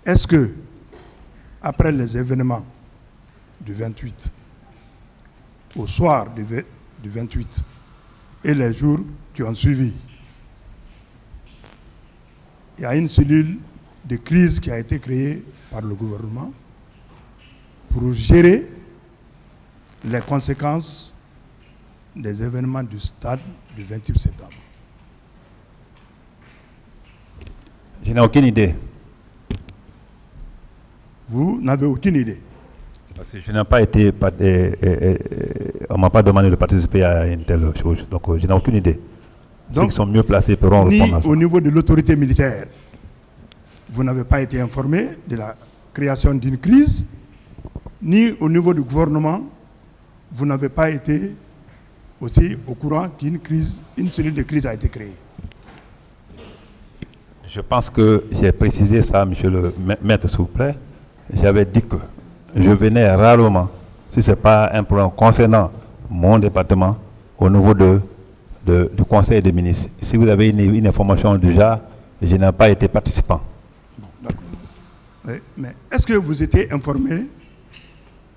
Est-ce que, après les événements du 28, au soir du 28 et les jours qui ont suivi, il y a une cellule de crise qui a été créée par le gouvernement pour gérer les conséquences des événements du stade du 28 septembre? Je n'ai aucune idée. Vous n'avez aucune idée? Parce que je n'ai pas été, on ne m'a pas demandé de participer à une telle chose, donc je n'ai aucune idée. Ceux qui sont mieux placés pourront répondre à ça. Au niveau de l'autorité militaire, vous n'avez pas été informé de la création d'une crise, ni au niveau du gouvernement, vous n'avez pas été aussi au courant qu'une cellule de crise a été créée. Je pense que j'ai précisé ça, monsieur le maître, s'il vous plaît. J'avais dit que je venais rarement, si ce n'est pas un problème concernant mon département, au niveau du Conseil des ministres. Si vous avez une information déjà, je n'ai pas été participant. Bon, d'accord. Oui, mais est-ce que vous étiez informé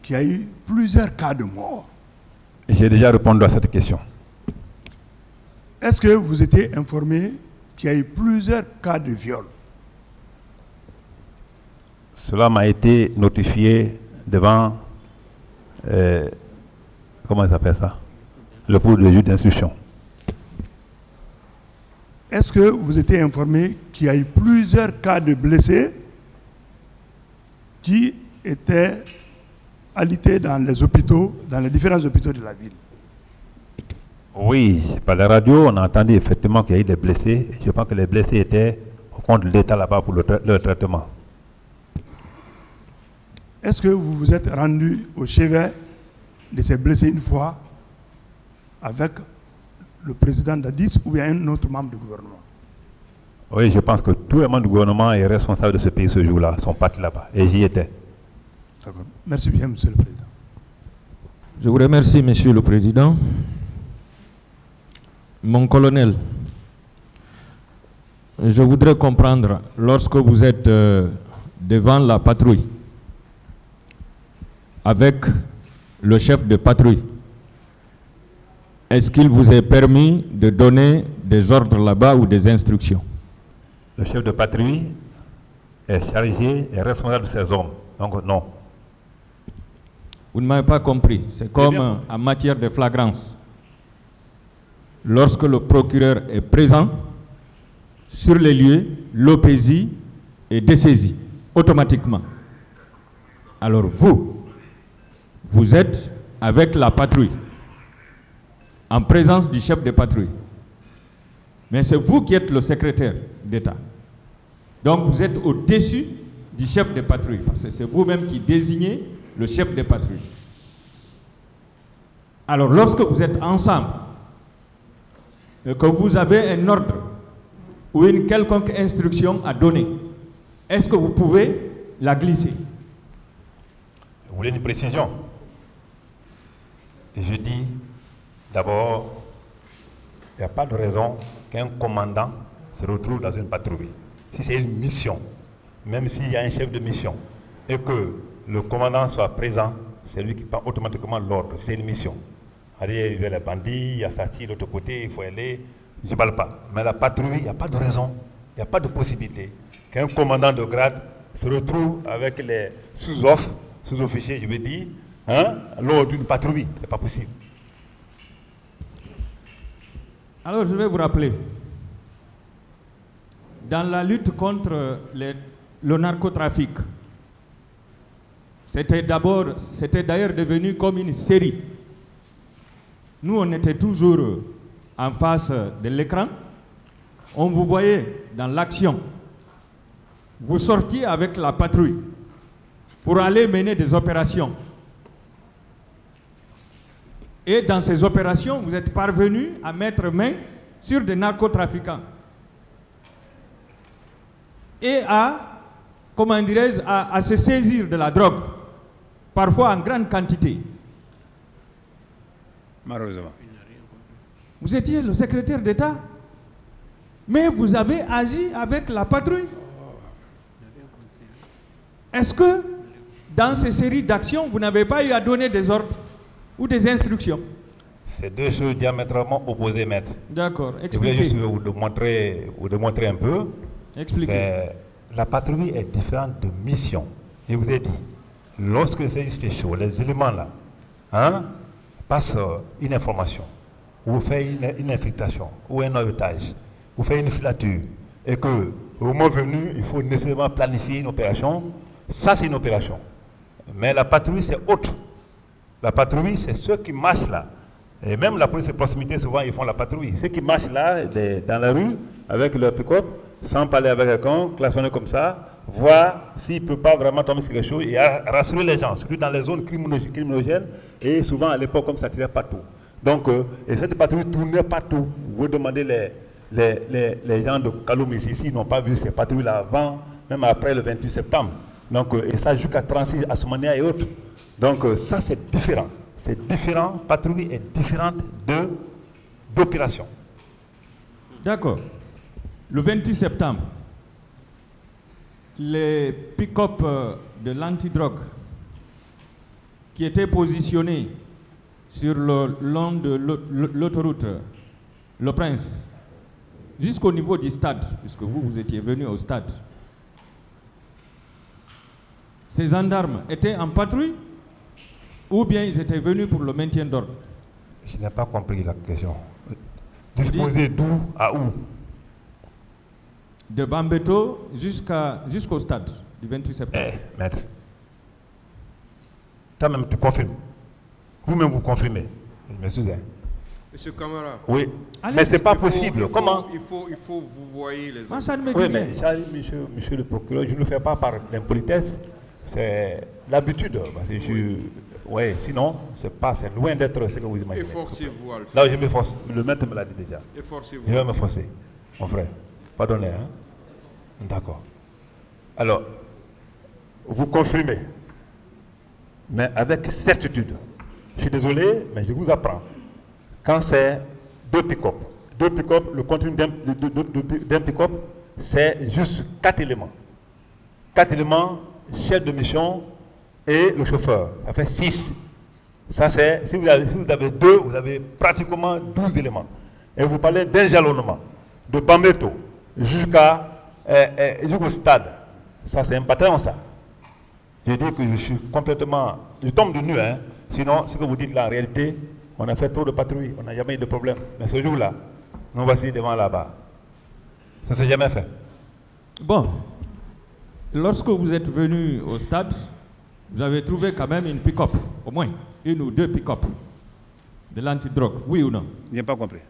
qu'il y a eu plusieurs cas de mort? J'ai déjà répondu à cette question. Est-ce que vous étiez informé qu'il y a eu plusieurs cas de viol? Cela m'a été notifié devant, comment ça s'appelle ça? Le pouls de juge d'instruction. Est-ce que vous étiez informé qu'il y a eu plusieurs cas de blessés qui étaient alités dans les hôpitaux, dans les différents hôpitaux de la ville? Oui, par la radio, on a entendu effectivement qu'il y a eu des blessés. Je pense que les blessés étaient au compte de l'État là-bas pour leur traitement. Est-ce que vous vous êtes rendu au chevet de ces blessés une fois avec le président d'Addis ou bien un autre membre du gouvernement? Oui, je pense que tous les membres du gouvernement est responsable de ce pays ce jour-là, sont partis là-bas. Et j'y étais. D'accord. Merci bien, monsieur le président. Je vous remercie, monsieur le président. Mon colonel, je voudrais comprendre, lorsque vous êtes devant la patrouille, avec le chef de patrouille, est-ce qu'il vous est permis de donner des ordres là-bas ou des instructions? Le chef de patrouille est chargé et responsable de ses hommes. Donc non. Vous ne m'avez pas compris. C'est comme en matière de flagrance. Lorsque le procureur est présent, sur les lieux, l'OPJ est dessaisie automatiquement. Alors vous êtes avec la patrouille, en présence du chef de patrouille. Mais c'est vous qui êtes le secrétaire d'État. Donc vous êtes au-dessus du chef de patrouille, parce que c'est vous-même qui désignez le chef de patrouille. Alors lorsque vous êtes ensemble, et que vous avez un ordre ou une quelconque instruction à donner, est-ce que vous pouvez la glisser? Vous voulez une précision? Et je dis, d'abord, il n'y a pas de raison qu'un commandant se retrouve dans une patrouille. Si c'est une mission, même s'il y a un chef de mission, et que le commandant soit présent, c'est lui qui prend automatiquement l'ordre. C'est une mission. Allez vers les bandits, il y a Sati de l'autre côté, il faut aller. Je ne parle pas. Mais la patrouille, il n'y a pas de raison, il n'y a pas de possibilité qu'un commandant de grade se retrouve avec les sous-officiers, je veux dire, lors d'une patrouille. Ce n'est pas possible. Alors je vais vous rappeler, dans la lutte contre le narcotrafic, c'était d'ailleurs devenu comme une série. Nous, on était toujours en face de l'écran. On vous voyait dans l'action. Vous sortiez avec la patrouille pour aller mener des opérations. Et dans ces opérations, vous êtes parvenus à mettre main sur des narcotrafiquants. Et à, comment dirais-je, à se saisir de la drogue, parfois en grande quantité. Malheureusement. Vous étiez le secrétaire d'État, mais vous avez agi avec la patrouille. Est-ce que dans ces séries d'actions, vous n'avez pas eu à donner des ordres ou des instructions? C'est deux choses diamétralement opposées, maître. D'accord, Je voulais expliquez. juste vous démontrer un peu. Expliquez. La patrouille est différente de mission. Je vous ai dit, lorsque c'est chaud, les éléments là, passent une information, ou vous faites une infiltration, ou un otage, vous faites une filature, et que au moment venu, il faut nécessairement planifier une opération, ça c'est une opération. Mais la patrouille c'est autre. La patrouille c'est ceux qui marchent là. Et même la police de proximité, souvent ils font la patrouille. Ceux qui marchent là, dans la rue, avec leur pick-up, sans parler avec quelqu'un, klaxonner comme ça, voir s'il ne peut pas vraiment tomber sur quelque chose et rassurer les gens, surtout dans les zones criminogènes. Et souvent à l'époque, comme ça tirait partout. Donc, et cette patrouille tournait partout. Vous demandez les gens de Kaloum ici, ils n'ont pas vu ces patrouilles-là avant, même après le 28 septembre. Donc, et ça jusqu'à 36 Asmania et autres. Donc, ça c'est différent. C'est différent, patrouille est différente d'opération. D'accord. Le 28 septembre, les pick-up de l'antidrogue qui étaient positionnés sur le long de l'autoroute Le Prince, jusqu'au niveau du stade, puisque vous étiez venu au stade, ces gendarmes étaient en patrouille ou bien ils étaient venus pour le maintien d'ordre? Je n'ai pas compris la question. Disposer d'où à où? De Bambeto jusqu'au stade du 28 septembre. Maître, toi-même tu confirmes. Vous-même vous confirmez. Je m'excuse. Monsieur Camara. Oui. Allez, mais ce n'est pas possible. Comment? Il faut vous voyez les Ah, ça ne me dit Oui, rien. mais monsieur le procureur, je ne le fais pas par l'impolitesse. C'est l'habitude. Parce que oui, sinon, c'est loin d'être ce que vous imaginez. Efforcez-vous à le faire. Là, je m'efforce. Le maître me l'a dit déjà. Efforcez-vous. Je vais me forcer, mon frère. Pardonnez, hein? D'accord. Alors, vous confirmez, mais avec certitude. Je suis désolé, mais je vous apprends. Quand c'est deux pick-up, le contenu d'un pick-up, c'est juste 4 éléments. 4 éléments, chef de mission et le chauffeur. Ça fait 6. Ça c'est, si vous avez 2, vous avez pratiquement 12 éléments. Et vous parlez d'un jalonnement, de Bambeto jusqu'au stade. Ça c'est un patron ça. Je dis que je suis complètement, je tombe de nu, hein. Sinon, ce que vous dites là, en réalité, on a fait trop de patrouilles, on n'a jamais eu de problème. Mais ce jour-là, nous voici devant là-bas. Ça ne s'est jamais fait. Bon, lorsque vous êtes venu au stade, vous avez trouvé quand même une pick-up, au moins une ou deux pick-up de l'antidrogue, oui ou non? Je n'ai pas compris.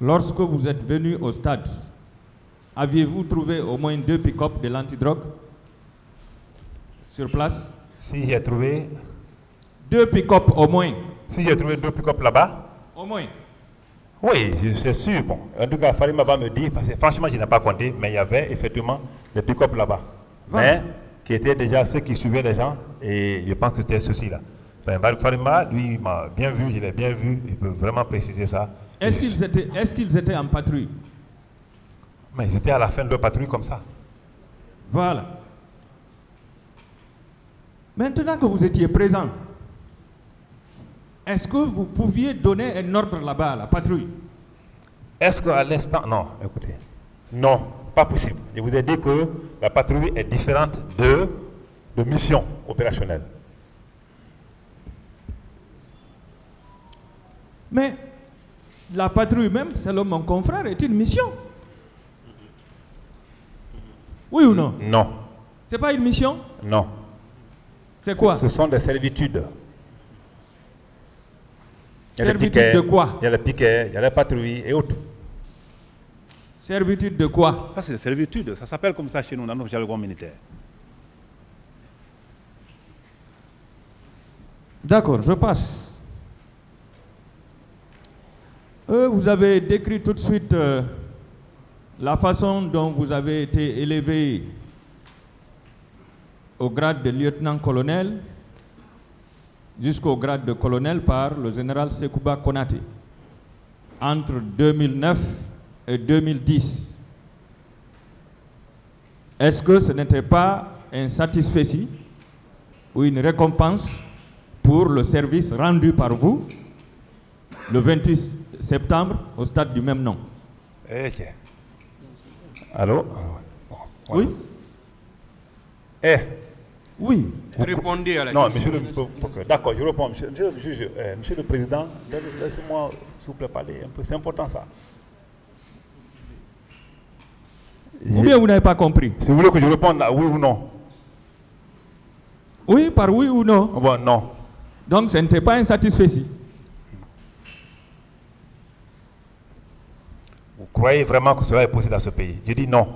Lorsque vous êtes venu au stade, aviez-vous trouvé au moins 2 pick-up de l'antidrogue sur place? Si j'ai trouvé... 2 pick-up au moins. Si j'ai trouvé 2 pick-up là-bas? Au moins. Oui, c'est sûr. Bon. En tout cas, Farima va me dire, parce que franchement, je n'ai pas compté, mais il y avait effectivement des pick-up là-bas. Mais qui étaient déjà ceux qui suivaient les gens, et je pense que c'était ceux-ci là. Ben, Farima, lui, il m'a bien vu, je l'ai bien vu, il peut vraiment préciser ça. Est-ce qu'ils étaient en patrouille? Mais ils étaient à la fin de leur patrouille comme ça. Voilà. Maintenant que vous étiez présent, est-ce que vous pouviez donner un ordre là-bas à la patrouille? Est-ce qu'à l'instant... Non, écoutez. Non, pas possible. Je vous ai dit que la patrouille est différente de mission opérationnelle. Mais la patrouille même, selon mon confrère, est une mission. Oui ou non? Non. C'est pas une mission? Non. C'est quoi? Ce sont des servitudes. Servitude de quoi? Il y a les piquets, il y a les patrouilles et autres. Servitude de quoi? Ça, c'est des servitudes. Ça s'appelle comme ça chez nous, dans notre jargon militaire. D'accord, je passe. Vous avez décrit tout de suite la façon dont vous avez été élevé au grade de lieutenant-colonel jusqu'au grade de colonel par le général Sekouba Konaté entre 2009 et 2010. Est-ce que ce n'était pas un satisfecit ou une récompense pour le service rendu par vous le 28 septembre au stade du même nom? Ok. Allô? Oui? Oui. Répondez à la Non, question. d'accord, je réponds. Monsieur le Président, laissez-moi, s'il vous plaît, parler un peu. C'est important, ça. Ou bien vous n'avez pas compris? Si vous voulez que je réponde à oui ou non? Oui, par oui ou non? Bon, non. Donc ce n'était pas un satisfecit. Vous croyez vraiment que cela est possible dans ce pays? Je dis non.